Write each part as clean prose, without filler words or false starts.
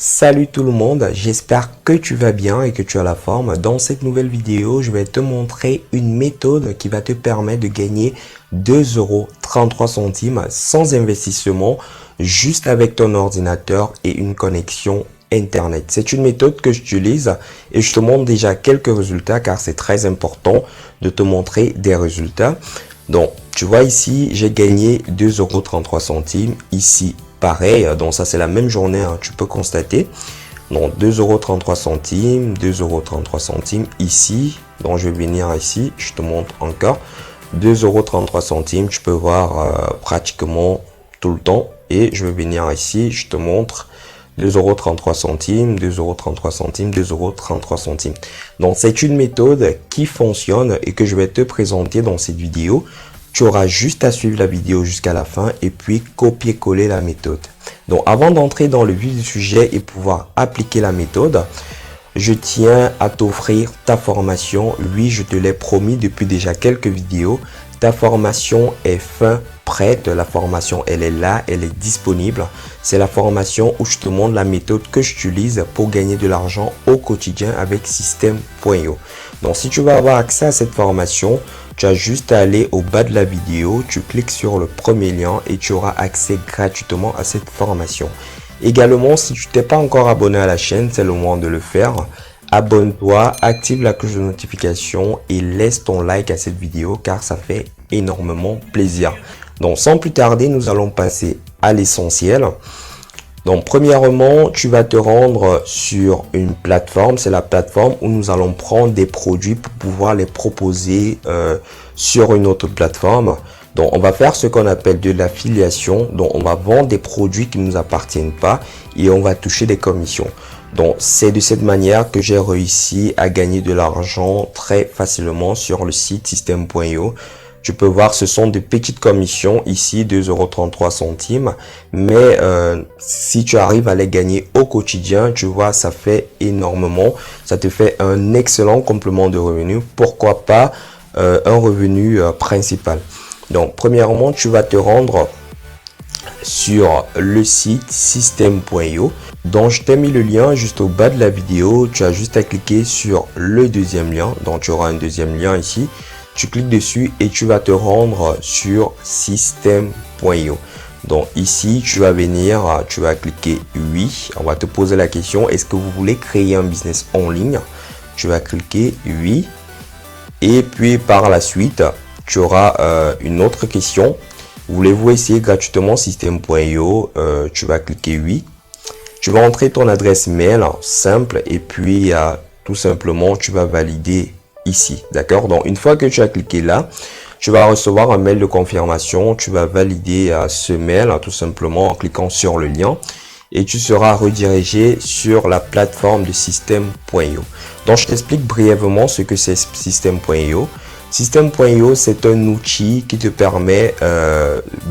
Salut tout le monde, j'espère que tu vas bien et que tu as la forme. Dans cette nouvelle vidéo, je vais te montrer une méthode qui va te permettre de gagner 2,33 € sans investissement, juste avec ton ordinateur et une connexion Internet. C'est une méthode que j'utilise et je te montre déjà quelques résultats car c'est très important de te montrer des résultats. Donc, tu vois ici, j'ai gagné 2,33 € ici. Pareil, donc ça c'est la même journée, hein, tu peux constater. Donc 2,33 €, 2,33 € ici. Donc je vais venir ici, je te montre encore. 2,33 €, tu peux voir pratiquement tout le temps. Et je vais venir ici, je te montre 2,33 €, 2,33 €, 2,33 €. Donc c'est une méthode qui fonctionne et que je vais te présenter dans cette vidéo. Tu auras juste à suivre la vidéo jusqu'à la fin et puis copier-coller la méthode. Donc avant d'entrer dans le vif du sujet et pouvoir appliquer la méthode, je tiens à t'offrir ta formation. Oui, je te l'ai promis depuis déjà quelques vidéos. Ta formation est fin prête. La formation, elle est là, elle est disponible. C'est la formation où je te montre la méthode que j'utilise pour gagner de l'argent au quotidien avec System.io. Donc si tu veux avoir accès à cette formation, tu as juste à aller au bas de la vidéo, tu cliques sur le premier lien et tu auras accès gratuitement à cette formation. Également, si tu t'es pas encore abonné à la chaîne, c'est le moment de le faire. Abonne-toi, active la cloche de notification et laisse ton like à cette vidéo car ça fait énormément plaisir. Donc sans plus tarder, nous allons passer à l'essentiel. Donc premièrement, tu vas te rendre sur une plateforme. C'est la plateforme où nous allons prendre des produits pour pouvoir les proposer sur une autre plateforme. Donc on va faire ce qu'on appelle de l'affiliation. Donc on va vendre des produits qui ne nous appartiennent pas et on va toucher des commissions. Donc c'est de cette manière que j'ai réussi à gagner de l'argent très facilement sur le site System.io. Tu peux voir, ce sont des petites commissions ici, 2,33 €. Mais si tu arrives à les gagner au quotidien, tu vois, ça fait énormément. Ça te fait un excellent complément de revenu. Pourquoi pas un revenu principal. Donc, premièrement, tu vas te rendre sur le site System.io. Donc, je t'ai mis le lien juste au bas de la vidéo. Tu as juste à cliquer sur le deuxième lien. Donc, tu auras un deuxième lien ici. Tu cliques dessus et tu vas te rendre sur System.io. Donc ici, tu vas venir, tu vas cliquer oui. On va te poser la question, est-ce que vous voulez créer un business en ligne? Tu vas cliquer oui. Et puis par la suite, tu auras une autre question. Voulez-vous essayer gratuitement System.io? Tu vas cliquer oui. Tu vas entrer ton adresse mail simple et puis tout simplement, tu vas valider ici, d'accord? Donc une fois que tu as cliqué là, tu vas recevoir un mail de confirmation. Tu vas valider ce mail tout simplement en cliquant sur le lien et tu seras redirigé sur la plateforme de System.io. Donc je t'explique brièvement ce que c'est System.io. System.io, c'est un outil qui te permet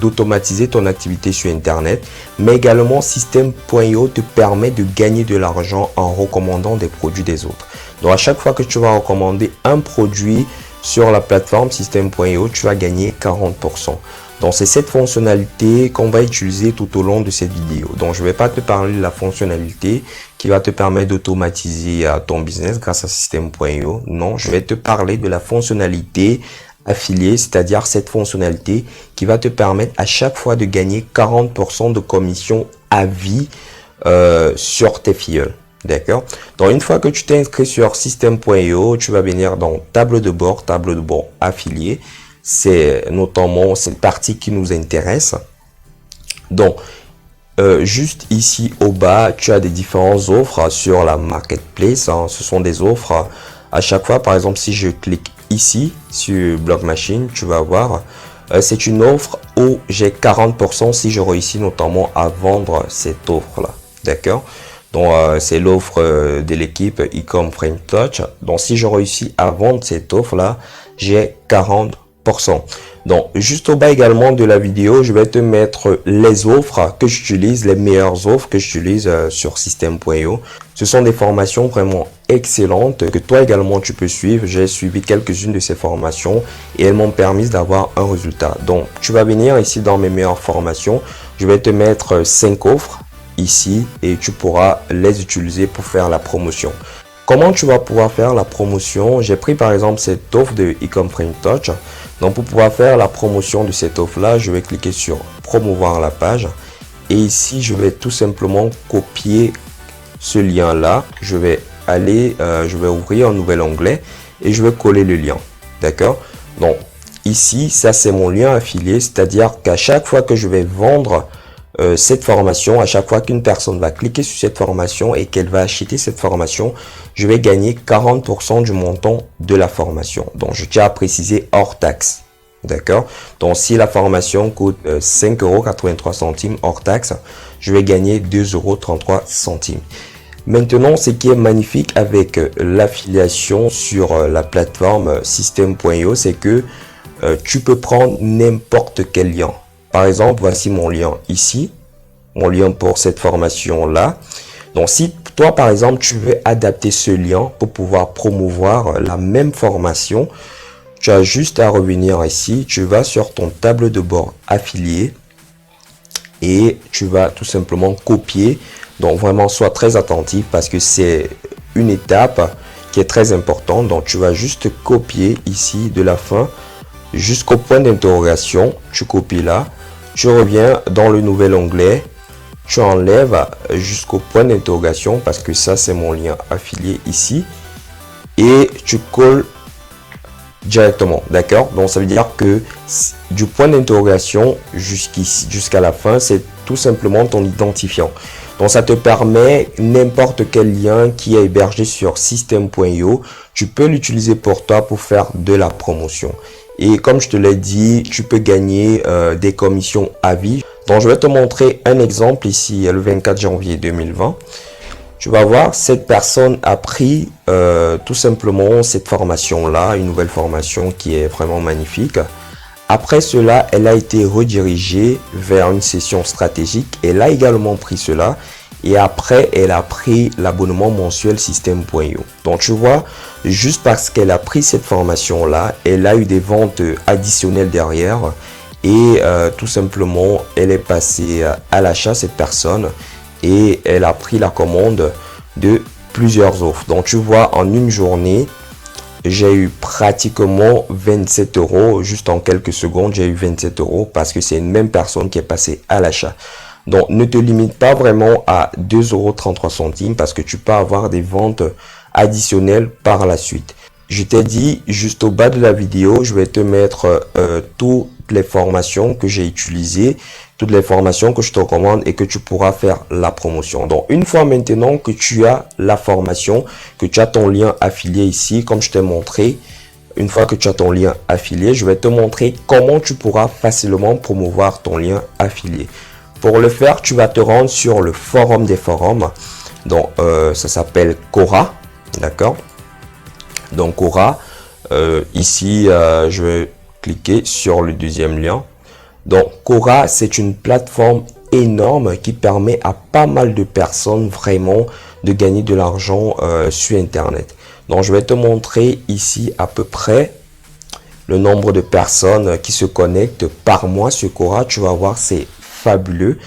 d'automatiser ton activité sur Internet, mais également System.io te permet de gagner de l'argent en recommandant des produits des autres. Donc à chaque fois que tu vas recommander un produit sur la plateforme System.io, tu vas gagner 40%. Donc c'est cette fonctionnalité qu'on va utiliser tout au long de cette vidéo. Donc je ne vais pas te parler de la fonctionnalité qui va te permettre d'automatiser ton business grâce à System.io. Non, je vais te parler de la fonctionnalité affiliée, c'est-à-dire cette fonctionnalité qui va te permettre à chaque fois de gagner 40% de commission à vie sur tes filleuls. D'accord? Donc une fois que tu t'es inscrit sur System.io, tu vas venir dans tableau de bord affilié. C'est notamment cette partie qui nous intéresse. Donc juste ici au bas, tu as des différentes offres sur la marketplace. Ce sont des offres à chaque fois. Par exemple, si je clique ici sur Block Machine, tu vas voir, c'est une offre où j'ai 40% si je réussis notamment à vendre cette offre là. D'accord? Donc c'est l'offre de l'équipe Ecom Frame Touch. Donc si je réussis à vendre cette offre là, j'ai 40%. Donc juste au bas également de la vidéo, je vais te mettre les offres que j'utilise, les meilleures offres que j'utilise sur System.io. Ce sont des formations vraiment excellentes que toi également tu peux suivre. J'ai suivi quelques-unes de ces formations et elles m'ont permis d'avoir un résultat. Donc tu vas venir ici dans mes meilleures formations, je vais te mettre 5 offres. ici et tu pourras les utiliser pour faire la promotion. Comment tu vas pouvoir faire la promotion? J'ai pris par exemple cette offre de Ecom Frame Touch. Donc pour pouvoir faire la promotion de cette offre là, je vais cliquer sur promouvoir la page et ici je vais tout simplement copier ce lien là. Je vais ouvrir un nouvel onglet et je vais coller le lien. D'accord? Donc ici, ça c'est mon lien affilié, c'est-à-dire qu'à chaque fois que je vais vendre cette formation, à chaque fois qu'une personne va cliquer sur cette formation et qu'elle va acheter cette formation, je vais gagner 40% du montant de la formation. Donc je tiens à préciser hors taxe. D'accord? Donc si la formation coûte 5,83 € hors taxe, je vais gagner 2,33 €. Maintenant, ce qui est magnifique avec l'affiliation sur la plateforme System.io, c'est que tu peux prendre n'importe quel lien. Par exemple, voici mon lien ici, mon lien pour cette formation là. Donc si toi par exemple tu veux adapter ce lien pour pouvoir promouvoir la même formation, tu as juste à revenir ici, tu vas sur ton tableau de bord affilié et tu vas tout simplement copier. Donc vraiment sois très attentif parce que c'est une étape qui est très importante. Donc tu vas juste copier ici de la fin jusqu'au point d'interrogation, tu copies là, tu reviens dans le nouvel onglet, tu enlèves jusqu'au point d'interrogation parce que ça c'est mon lien affilié ici et tu colles directement. D'accord? Donc ça veut dire que du point d'interrogation jusqu'ici, jusqu'à la fin, c'est tout simplement ton identifiant. Donc ça te permet n'importe quel lien qui est hébergé sur System.io, tu peux l'utiliser pour toi pour faire de la promotion. Et comme je te l'ai dit, tu peux gagner des commissions à vie. Donc je vais te montrer un exemple ici, le 24 janvier 2020. Tu vas voir, cette personne a pris tout simplement cette formation-là, une nouvelle formation qui est vraiment magnifique. Après cela, elle a été redirigée vers une session stratégique. Elle a également pris cela. Et après, elle a pris l'abonnement mensuel System.io. Donc, tu vois, juste parce qu'elle a pris cette formation-là, elle a eu des ventes additionnelles derrière. Et tout simplement, elle est passée à l'achat, cette personne. Et elle a pris la commande de plusieurs offres. Donc, tu vois, en une journée, j'ai eu pratiquement 27 €. Juste en quelques secondes, j'ai eu 27 € parce que c'est une même personne qui est passée à l'achat. Donc, ne te limite pas vraiment à 2,33 € parce que tu peux avoir des ventes additionnelles par la suite. Je t'ai dit juste au bas de la vidéo, je vais te mettre toutes les formations que j'ai utilisées, toutes les formations que je te recommande et que tu pourras faire la promotion. Donc, une fois maintenant que tu as la formation, que tu as ton lien affilié ici, comme je t'ai montré, une fois que tu as ton lien affilié, je vais te montrer comment tu pourras facilement promouvoir ton lien affilié. Pour le faire, tu vas te rendre sur le forum des forums. Donc, ça s'appelle Quora. D'accord? Donc, Quora. Ici, je vais cliquer sur le deuxième lien. Donc, Quora, c'est une plateforme énorme qui permet à pas mal de personnes vraiment de gagner de l'argent sur Internet. Donc, je vais te montrer ici à peu près le nombre de personnes qui se connectent par mois sur Quora. Tu vas voir, c'est fabuleux.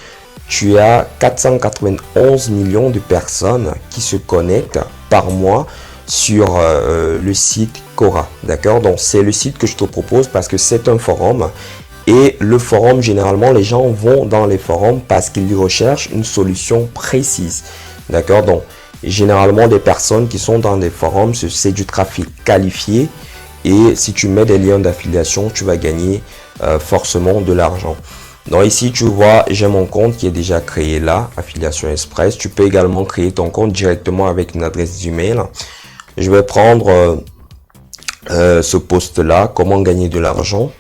Tu as 491 millions de personnes qui se connectent par mois sur le site Quora. D'accord? Donc, c'est le site que je te propose parce que c'est un forum. Et le forum, généralement, les gens vont dans les forums parce qu'ils recherchent une solution précise. D'accord? Donc, généralement, des personnes qui sont dans des forums, c'est du trafic qualifié. Et si tu mets des liens d'affiliation, tu vas gagner forcément de l'argent. Donc ici, tu vois, j'ai mon compte qui est déjà créé là, Affiliation Express. Tu peux également créer ton compte directement avec une adresse d'email. Je vais prendre ce post-là, comment gagner de l'argent.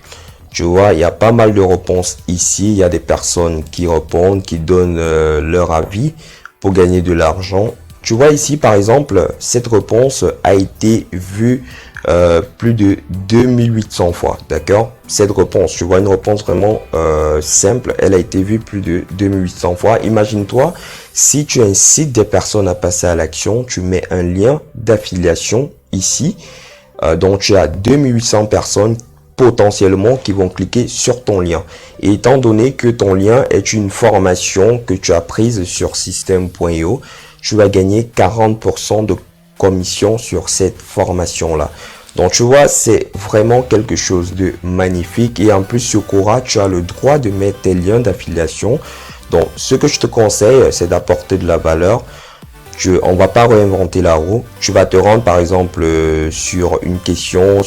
Tu vois, il y a pas mal de réponses ici. Il y a des personnes qui répondent, qui donnent leur avis pour gagner de l'argent. Tu vois ici, par exemple, cette réponse a été vue plus de 2800 fois. D'accord? Cette réponse, tu vois, une réponse vraiment simple. Elle a été vue plus de 2800 fois. Imagine-toi, si tu incites des personnes à passer à l'action, tu mets un lien d'affiliation ici. Donc, tu as 2800 personnes potentiellement qui vont cliquer sur ton lien. Et étant donné que ton lien est une formation que tu as prise sur Systeme.io, tu vas gagner 40% de commission sur cette formation-là. Donc tu vois, c'est vraiment quelque chose de magnifique. Et en plus sur Quora, tu as le droit de mettre tes liens d'affiliation. Donc ce que je te conseille, c'est d'apporter de la valeur. On va pas réinventer la roue. Tu vas te rendre par exemple sur une question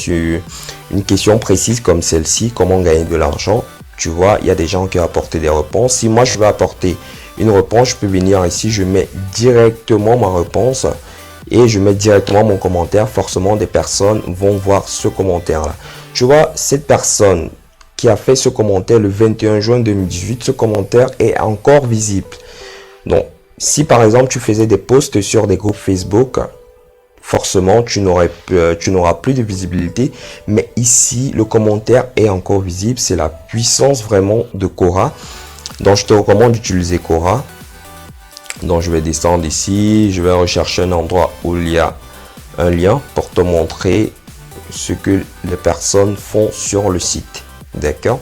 précise comme celle-ci, comment gagner de l'argent. Tu vois, il y a des gens qui ont apporté des réponses. Si moi je veux apporter une réponse, je peux venir ici, je mets directement ma réponse et je mets directement mon commentaire. Forcément, des personnes vont voir ce commentaire-là. Tu vois, cette personne qui a fait ce commentaire le 21 juin 2018, ce commentaire est encore visible. Donc, si par exemple tu faisais des posts sur des groupes Facebook, forcément tu n'auras plus de visibilité, mais ici le commentaire est encore visible. C'est la puissance vraiment de Quora. Donc je te recommande d'utiliser Quora. Donc je vais descendre ici, je vais rechercher un endroit où il y a un lien pour te montrer ce que les personnes font sur le site. D'accord?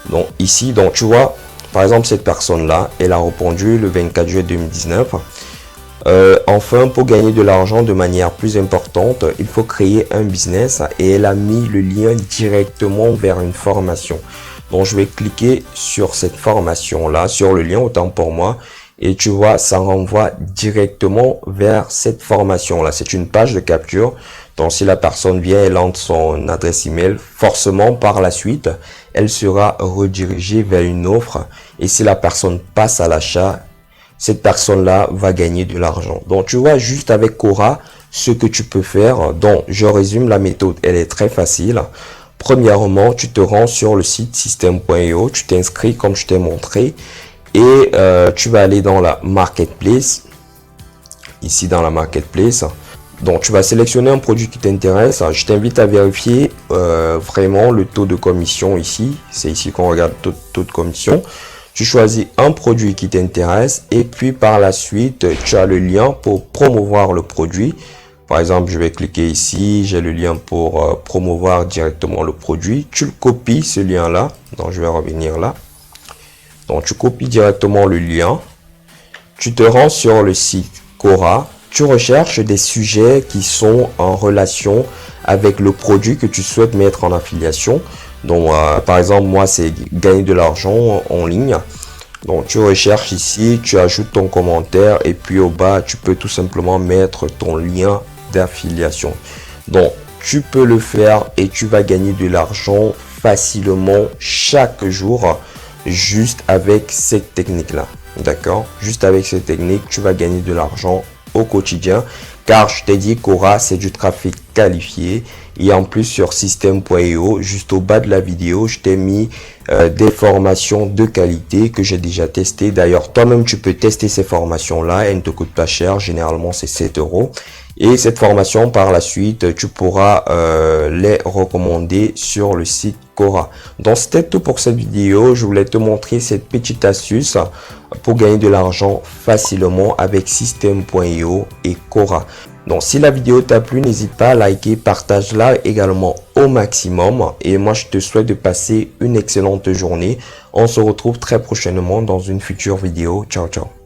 Donc ici, donc tu vois, par exemple, cette personne-là, elle a répondu le 24 juillet 2019. Enfin, pour gagner de l'argent de manière plus importante, il faut créer un business et elle a mis le lien directement vers une formation. Donc, je vais cliquer sur cette formation-là, sur le lien, autant pour moi. Et tu vois, ça renvoie directement vers cette formation-là. C'est une page de capture. Donc, si la personne vient et entre son adresse email, forcément, par la suite, elle sera redirigée vers une offre. Et si la personne passe à l'achat, cette personne-là va gagner de l'argent. Donc, tu vois, juste avec Quora, ce que tu peux faire. Donc, je résume la méthode. Elle est très facile. Premièrement, tu te rends sur le site Systeme.io. Tu t'inscris comme je t'ai montré. Et tu vas aller dans la marketplace. Ici, dans la marketplace. Donc, tu vas sélectionner un produit qui t'intéresse. Je t'invite à vérifier vraiment le taux de commission ici. C'est ici qu'on regarde taux de commission. Tu choisis un produit qui t'intéresse et puis par la suite, tu as le lien pour promouvoir le produit. Par exemple, je vais cliquer ici. J'ai le lien pour promouvoir directement le produit. Tu le copies, ce lien-là. Donc, je vais revenir là. Donc, tu copies directement le lien. Tu te rends sur le site Quora. Tu recherches des sujets qui sont en relation avec le produit que tu souhaites mettre en affiliation. Donc, par exemple, moi, c'est gagner de l'argent en ligne. Donc, tu recherches ici, tu ajoutes ton commentaire et puis au bas, tu peux tout simplement mettre ton lien d'affiliation. Donc, tu peux le faire et tu vas gagner de l'argent facilement chaque jour juste avec cette technique-là. D'accord? Juste avec cette technique, tu vas gagner de l'argent au quotidien, car je t'ai dit Quora c'est du trafic qualifié et en plus sur Systeme.io, juste au bas de la vidéo, je t'ai mis des formations de qualité que j'ai déjà testées. D'ailleurs, toi-même tu peux tester ces formations là, elles ne te coûtent pas cher, généralement c'est 7 €. Et cette formation par la suite, tu pourras les recommander sur le site Quora. Donc c'était tout pour cette vidéo. Je voulais te montrer cette petite astuce pour gagner de l'argent facilement avec Systeme.io et Quora. Donc si la vidéo t'a plu, n'hésite pas à liker, partage-la également au maximum. Et moi je te souhaite de passer une excellente journée. On se retrouve très prochainement dans une future vidéo. Ciao ciao.